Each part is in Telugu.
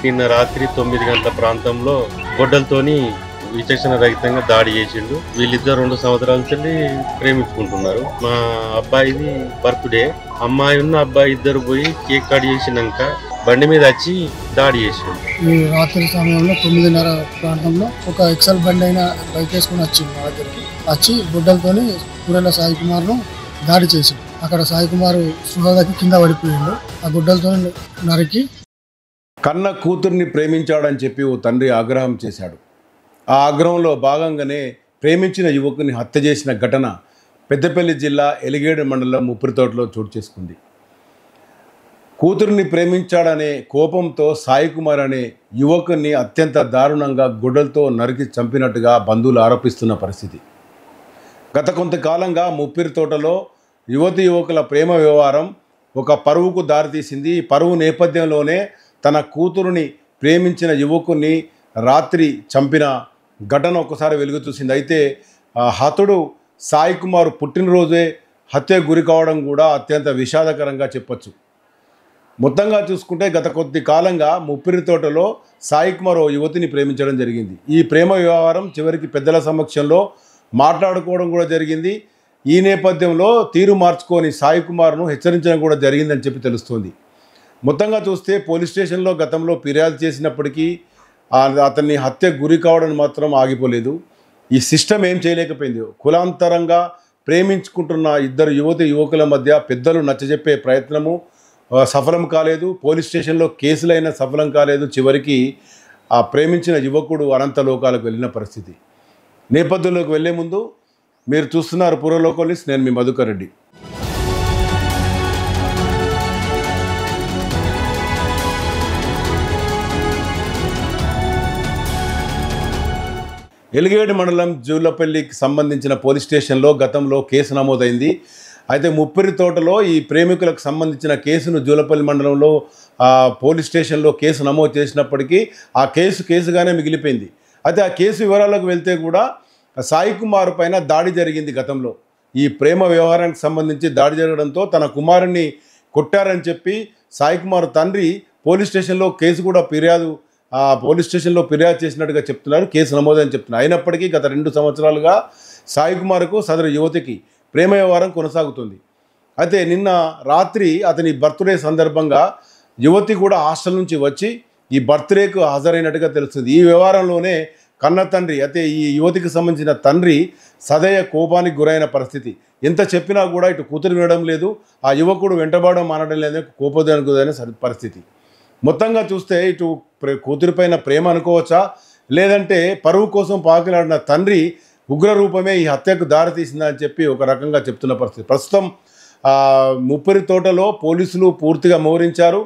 నిన్న రాత్రి 9 గంటల ప్రాంతంలో గొడ్డలతోని విచక్షణ రహితంగా దాడి చేసిండు. వీళ్ళిద్దరు 2 సంవత్సరాల నుంచి ప్రేమించుకుంటున్నారు. మా అబ్బాయిది బర్త్డే, అమ్మాయి ఉన్న అబ్బాయి ఇద్దరు పోయి కేక్ కట్ చేసినాక బండి మీద వచ్చి దాడి చేసిండు. ఈ రాత్రి సమయంలో 9:30 ప్రాంతంలో ఒక ఎక్సెల్ బండి అయిన బైక్ వేసుకుని వచ్చింది మా దగ్గరికి. వచ్చి గుడ్డలతోని కూరెల సాయి కుమార్ ను దాడి చేసిండు. అక్కడ సాయి కుమార్ సుధాకి కింద పడిపోయిండు. ఆ గుడ్డలతో నరికి కన్న కూతుర్ని ప్రేమించాడని చెప్పి ఓ తండ్రి ఆగ్రహం చేశాడు. ఆ ఆగ్రహంలో భాగంగానే ప్రేమించిన యువకుని హత్య చేసిన ఘటన పెద్దపల్లి జిల్లా ఎలిగేడు మండలం ముప్పిరితోటలో చోటు చేసుకుంది. కూతురిని ప్రేమించాడనే కోపంతో సాయి కుమార్ అనే యువకుని అత్యంత దారుణంగా గుడ్డలతో నరికి చంపినట్టుగా బంధువులు ఆరోపిస్తున్న పరిస్థితి. గత కొంతకాలంగా ముప్పిరితోటలో యువకుల ప్రేమ వ్యవహారం ఒక పరువుకు దారితీసింది. ఈ పరువు నేపథ్యంలోనే తన కూతురుని ప్రేమించిన యువకుని రాత్రి చంపిన ఘటన ఒకసారి వెలుగు చూసింది. అయితే హతుడు సాయి కుమార్ పుట్టినరోజే హత్య గురి కావడం కూడా అత్యంత విషాదకరంగా చెప్పొచ్చు. మొత్తంగా చూసుకుంటే గత కొద్ది కాలంగా ముప్పిరితోటలో సాయి కుమార్ ఓ యువతిని ప్రేమించడం జరిగింది. ఈ ప్రేమ వ్యవహారం చివరికి పెద్దల సమక్షంలో మాట్లాడుకోవడం కూడా జరిగింది. ఈ నేపథ్యంలో తీరు మార్చుకొని సాయి కుమార్ను హెచ్చరించడం కూడా జరిగిందని చెప్పి తెలుస్తోంది. మొత్తంగా చూస్తే పోలీస్ స్టేషన్లో గతంలో ఫిర్యాదు చేసినప్పటికీ అతన్ని హత్య గురి కావడం మాత్రం ఆగిపోలేదు. ఈ సిస్టమ్ ఏం చేయలేకపోయింది. కులాంతరంగా ప్రేమించుకుంటున్న ఇద్దరు యువకుల మధ్య పెద్దలు నచ్చజెప్పే ప్రయత్నము సఫలం కాలేదు. పోలీస్ స్టేషన్లో కేసులైనా సఫలం కాలేదు. చివరికి ఆ ప్రేమించిన యువకుడు అనంత లోకాలకు వెళ్ళిన పరిస్థితి. నేపథ్యంలోకి వెళ్లే ముందు మీరు చూస్తున్నారు పూర్వలోకలిస్, నేను మీ మధుకర్ రెడ్డి. ఎలిగేడు మండలం జూలపల్లికి సంబంధించిన పోలీస్ స్టేషన్లో గతంలో కేసు నమోదైంది. అయితే ముప్పిరితోటలో ఈ ప్రేమికులకు సంబంధించిన కేసును జూలపల్లి మండలంలో పోలీస్ స్టేషన్లో కేసు నమోదు చేసినప్పటికీ ఆ కేసుగానే మిగిలిపోయింది. అయితే ఆ కేసు వివరాలకు వెళ్తే కూడా సాయి కుమార్ పైన దాడి జరిగింది. గతంలో ఈ ప్రేమ వ్యవహారానికి సంబంధించి దాడి జరగడంతో తన కుమారుని కొట్టారని చెప్పి సాయి కుమార్ తండ్రి పోలీస్ స్టేషన్లో పోలీస్ స్టేషన్లో ఫిర్యాదు చేసినట్టుగా చెప్తున్నారు. కేసు నమోదని చెప్తున్నారు. అయినప్పటికీ గత 2 సంవత్సరాలుగా సాయి కుమార్కు సదరు యువతికి ప్రేమ వ్యవహారం కొనసాగుతుంది. అయితే నిన్న రాత్రి అతని బర్త్డే సందర్భంగా యువతి కూడా హాస్టల్ నుంచి వచ్చి ఈ బర్త్డేకు హాజరైనట్టుగా తెలుస్తుంది. ఈ వ్యవహారంలోనే కన్న తండ్రి, అయితే ఈ యువతికి సంబంధించిన తండ్రి సదయ కోపానికి గురైన పరిస్థితి. ఎంత చెప్పినా కూడా ఇటు కూతురు వినడం లేదు, ఆ యువకుడు వెంటబడడం మానడం లేదని కోపోదానికి గురైన పరిస్థితి. మొత్తంగా చూస్తే ఇటు కూతురిపైన ప్రేమ అనుకోవచ్చా, లేదంటే పరువు కోసం పాకులాడిన తండ్రి ఉగ్ర రూపమే ఈ హత్యకు దారితీసిందని చెప్పి ఒక రకంగా చెప్తున్న పరిస్థితి. ప్రస్తుతం ముప్పిరితోటలో పోలీసులు పూర్తిగా మోహరించారు.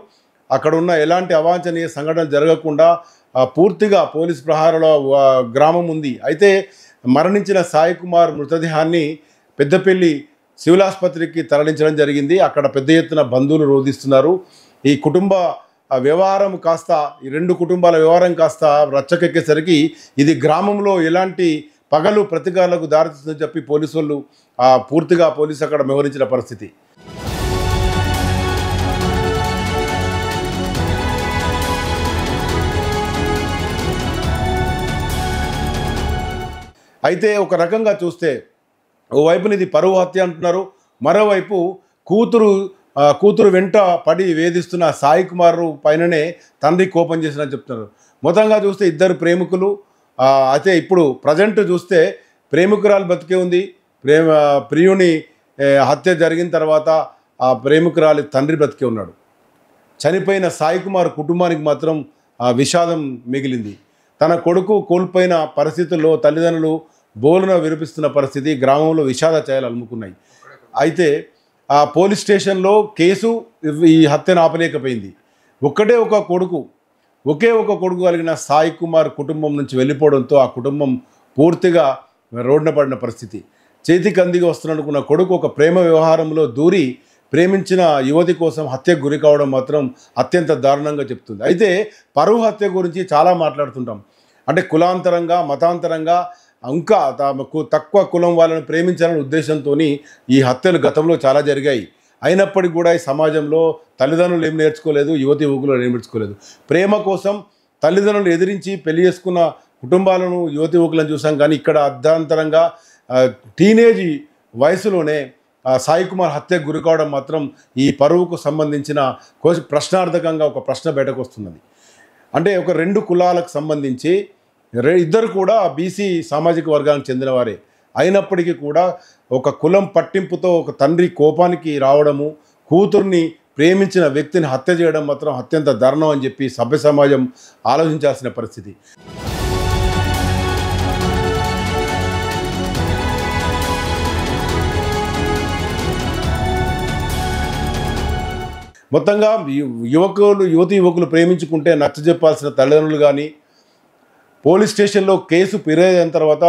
అక్కడ ఉన్న ఎలాంటి అవాంఛనీయ సంఘటనలు జరగకుండా పూర్తిగా పోలీస్ ప్రహారంలో గ్రామం ఉంది. అయితే మరణించిన సాయి కుమార్ మృతదేహాన్ని పెద్దపల్లి సివిల్ ఆసుపత్రికి తరలించడం జరిగింది. అక్కడ పెద్ద ఎత్తున బంధువులు రోధిస్తున్నారు. ఈ కుటుంబ వ్యవహారం కాస్త, ఈ 2 కుటుంబాల వ్యవహారం కాస్త రచ్చకెక్కేసరికి ఇది గ్రామంలో ఎలాంటి పగలు ప్రతీకారాలకు దారితీస్తుందని చెప్పి పోలీసు వాళ్ళు పూర్తిగా పోలీసు అక్కడ వ్యవహరించిన పరిస్థితి. అయితే ఒక రకంగా చూస్తే ఓవైపున ఇది పరువు హత్య అంటున్నారు, మరోవైపు కూతురు వెంట పడి వేధిస్తున్న సాయి కుమార్ పైననే తండ్రి కోపం చేసినని చెప్తున్నారు. మొత్తంగా చూస్తే ఇద్దరు ప్రేమికులు. అయితే ఇప్పుడు ప్రజెంట్ చూస్తే ప్రేమికురాలు బతికే ఉంది. ప్రియుని హత్య జరిగిన తర్వాత ఆ ప్రేమికురాలి తండ్రి బతికే ఉన్నాడు. చనిపోయిన సాయి కుమార్ కుటుంబానికి మాత్రం విషాదం మిగిలింది. తన కొడుకు కోల్పోయిన పరిస్థితుల్లో తల్లిదండ్రులు బోలున వినిపిస్తున్న పరిస్థితి, గ్రామంలో విషాద ఛాయలు అలుముకున్నాయి. అయితే ఆ పోలీస్ స్టేషన్లో కేసు ఈ హత్యను ఆపలేకపోయింది. ఒకే ఒక కొడుకు కలిగిన సాయి కుమార్ కుటుంబం నుంచి వెళ్ళిపోవడంతో ఆ కుటుంబం పూర్తిగా రోడ్డున పడిన పరిస్థితి. చేతికి అందిగా వస్తున్ననుకున్న కొడుకు ఒక ప్రేమ వ్యవహారంలో దూరి ప్రేమించిన యువతి కోసం హత్యకు గురి కావడం మాత్రం అత్యంత దారుణంగా చెప్తుంది. అయితే పరువు హత్య గురించి చాలా మాట్లాడుతుంటాం. అంటే కులాంతరంగా, మతాంతరంగా ఇంకా తక్కువ కులం వాళ్ళని ప్రేమించాలనే ఉద్దేశంతో ఈ హత్యలు గతంలో చాలా జరిగాయి. అయినప్పటికీ కూడా ఈ సమాజంలో తల్లిదండ్రులు ఏం నేర్చుకోలేదు, యువతి యువకులు ఏం నేర్చుకోలేదు. ప్రేమ కోసం తల్లిదండ్రులు ఎదిరించి పెళ్లి చేసుకున్న కుటుంబాలను యువతి యువకులను చూసాం. కానీ ఇక్కడ అర్ధాంతరంగా టీనేజ్ వయసులోనే సాయి కుమార్ హత్యకు గురి కావడం మాత్రం ఈ పరువుకు సంబంధించిన ప్రశ్నార్థకంగా ఒక ప్రశ్న బయటకు వస్తున్నది. అంటే ఒక 2 కులాలకు సంబంధించి ఇద్దరు కూడా బీసీ సామాజిక వర్గానికి చెందినవారే అయినప్పటికీ కూడా ఒక కులం పట్టింపుతో ఒక తండ్రి కోపానికి రావడము, కూతుర్ని ప్రేమించిన వ్యక్తిని హత్య చేయడం మాత్రం అత్యంత దారుణం అని చెప్పి సభ్య సమాజం ఆలోచించాల్సిన పరిస్థితి. మొత్తంగా యువతి యువకులు ప్రేమించుకుంటే నచ్చజెప్పాల్సిన తల్లిదండ్రులు కానీ, పోలీస్ స్టేషన్లో కేసు ఫిర్యాదు తర్వాత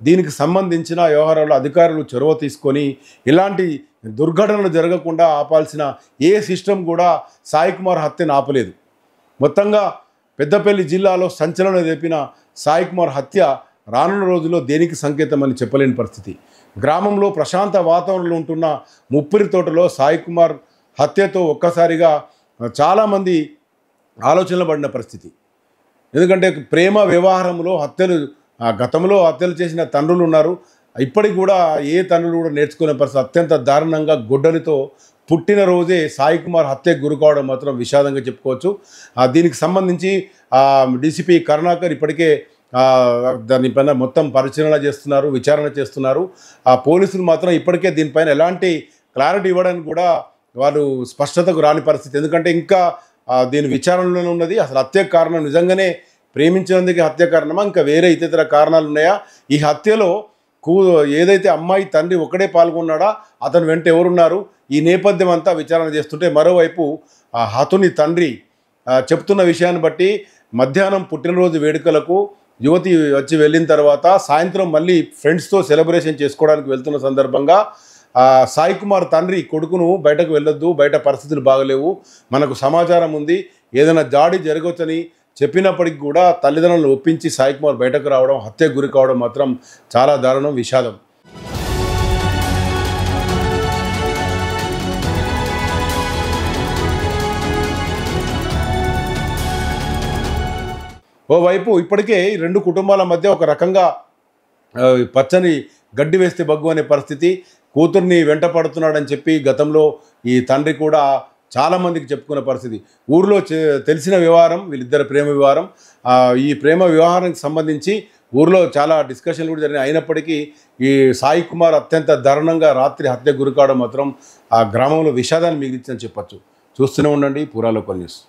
దీనికి సంబంధించిన వ్యవహారాల్లో అధికారులు చొరవ తీసుకొని ఇలాంటి దుర్ఘటనలు జరగకుండా ఆపాల్సిన ఏ సిస్టమ్ కూడా సాయి కుమార్ హత్యను ఆపలేదు. మొత్తంగా పెద్దపల్లి జిల్లాలో సంచలనం రేపిన సాయి కుమార్ హత్య రానున్న రోజుల్లో దేనికి సంకేతం అని చెప్పలేని పరిస్థితి. గ్రామంలో ప్రశాంత వాతావరణంలో ఉంటున్న ముప్పిరి తోటలో సాయి కుమార్ హత్యతో ఒక్కసారిగా చాలామంది ఆలోచనలు పడిన పరిస్థితి. ఎందుకంటే ప్రేమ వ్యవహారంలో హత్యలు, గతంలో హత్యలు చేసిన తండ్రులు ఉన్నారు. ఇప్పటికి కూడా ఏ తండ్రులు కూడా నేర్చుకునే పరిస్థితి. అత్యంత దారుణంగా గొడ్డలితో పుట్టినరోజే సాయి కుమార్ హత్యకు గురి కావడం మాత్రం విషాదంగా చెప్పుకోవచ్చు. దీనికి సంబంధించి డీసీపీ కరుణాకర్ ఇప్పటికే దానిపైన మొత్తం పరిశీలన చేస్తున్నారు, విచారణ చేస్తున్నారు. పోలీసులు మాత్రం ఇప్పటికే దీనిపైన ఎలాంటి క్లారిటీ ఇవ్వడానికి కూడా వాళ్ళు స్పష్టతకు రాని పరిస్థితి. ఎందుకంటే ఇంకా దీని విచారణలోనే ఉన్నది. అసలు హత్య కారణం నిజంగానే ప్రేమించినందుకే హత్య కారణమా, ఇంకా వేరే ఇతర కారణాలు ఉన్నాయా? ఈ హత్యలో ఏదైతే అమ్మాయి తండ్రి ఒకడే పాల్గొన్నాడా, అతను వెంట ఎవరున్నారు, ఈ నేపథ్యం అంతా విచారణ చేస్తుంటే మరోవైపు హతుని తండ్రి చెప్తున్న విషయాన్ని బట్టి మధ్యాహ్నం పుట్టినరోజు వేడుకలకు యువతి వచ్చి వెళ్ళిన తర్వాత సాయంత్రం మళ్ళీ ఫ్రెండ్స్తో సెలబ్రేషన్ చేసుకోవడానికి వెళ్తున్న సందర్భంగా సాయి కుమార్ తండ్రి కొడుకును బయటకు వెళ్ళొద్దు, బయట పరిస్థితులు బాగలేవు, మనకు సమాచారం ఉంది, ఏదైనా దాడి జరగవచ్చని చెప్పినప్పటికీ కూడా తల్లిదండ్రులను ఒప్పించి సాయి కుమార్ బయటకు రావడం, హత్యకు గురి కావడం మాత్రం చాలా దారుణం, విషాదం. ఓవైపు ఇప్పటికే 2 కుటుంబాల మధ్య ఒక రకంగా పచ్చని గడ్డి వేస్తే బగ్గు అనే పరిస్థితి. కూతుర్ని వెంట పడుతున్నాడని చెప్పి గతంలో ఈ తండ్రి కూడా చాలామందికి చెప్పుకున్న పరిస్థితి. ఊరిలో తెలిసిన వ్యవహారం వీళ్ళిద్దరు ప్రేమ వ్యవహారం. ఈ ప్రేమ వ్యవహారానికి సంబంధించి ఊరిలో చాలా డిస్కషన్లు కూడా జరిగినాయి. అయినప్పటికీ ఈ సాయి కుమార్ అత్యంత దారుణంగా రాత్రి హత్య గురి కావడం మాత్రం ఆ గ్రామంలో విషాదాన్ని మిగిలించని చెప్పచ్చు. చూస్తూనే ఉండండి పూరా లోకల్ న్యూస్.